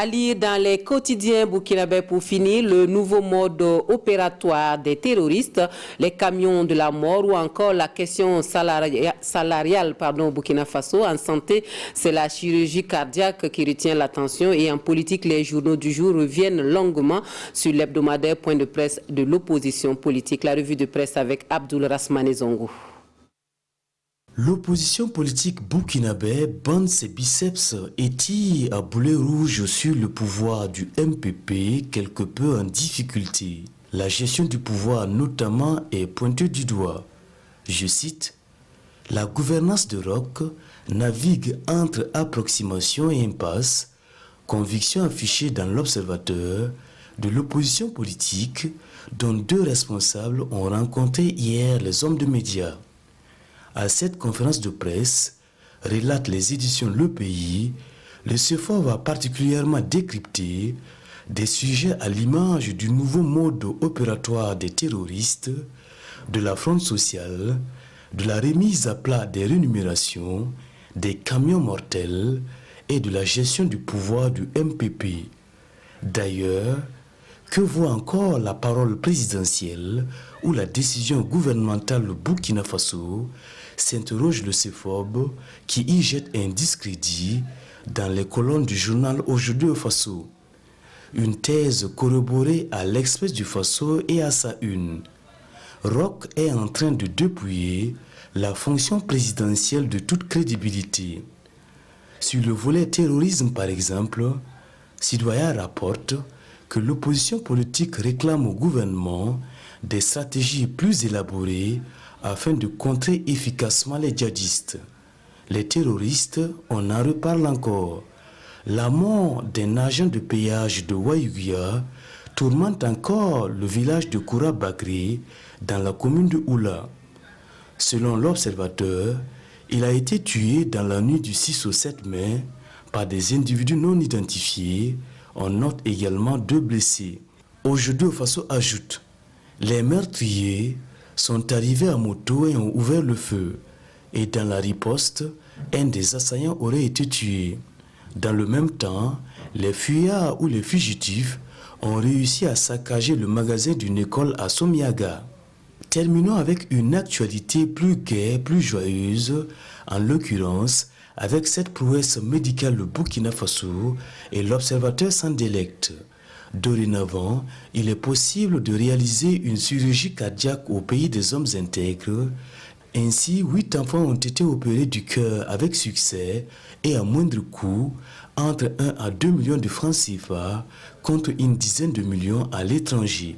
À lire dans les quotidiens burkinabés pour finir, le nouveau mode opératoire des terroristes, les camions de la mort ou encore la question salariale au Burkina Faso. En santé, c'est la chirurgie cardiaque qui retient l'attention et en politique, les journaux du jour reviennent longuement sur l'hebdomadaire point de presse de l'opposition politique. La revue de presse avec Abdoul Rasmane Zongo. L'opposition politique burkinabé bande ses biceps et tire à boulet rouge sur le pouvoir du MPP quelque peu en difficulté. La gestion du pouvoir notamment est pointée du doigt. Je cite, « La gouvernance de Roch navigue entre approximation et impasse, conviction affichée dans l'Observateur de l'opposition politique dont 2 responsables ont rencontré hier les hommes de médias. À cette conférence de presse, relate les éditions Le Pays, le CFO va particulièrement décrypter des sujets à l'image du nouveau mode opératoire des terroristes, de la fronde sociale, de la remise à plat des rémunérations, des camions mortels et de la gestion du pouvoir du MPP. D'ailleurs, que vaut encore la parole présidentielle ou la décision gouvernementale au Burkina Faso, s'interroge le CEFOB qui y jette un discrédit dans les colonnes du journal Aujourd'hui au Faso. Une thèse corroborée à l'Express du Faso et à sa une. Roch est en train de dépouiller la fonction présidentielle de toute crédibilité. Sur le volet terrorisme par exemple, Citoyen rapporte que l'opposition politique réclame au gouvernement des stratégies plus élaborées afin de contrer efficacement les djihadistes. Les terroristes, on en reparle encore. La mort d'un agent de péage de Ouaïouia tourmente encore le village de Koura-Bakré dans la commune de Oula. Selon l'Observateur, il a été tué dans la nuit du 6 au 7 mai par des individus non identifiés. On note également 2 blessés. Aujourd'hui, au Faso ajoute, les meurtriers sont arrivés à moto et ont ouvert le feu. Et dans la riposte, un des assaillants aurait été tué. Dans le même temps, les fuyards ou les fugitifs ont réussi à saccager le magasin d'une école à Somiaga. Terminons avec une actualité plus gaie, plus joyeuse, en l'occurrence avec cette prouesse médicale le Burkina Faso et l'Observateur s'en délecte. Dorénavant, il est possible de réaliser une chirurgie cardiaque au pays des hommes intègres. Ainsi, 8 enfants ont été opérés du cœur avec succès et à moindre coût, entre 1 à 2 millions de francs CFA contre une dizaine de millions à l'étranger.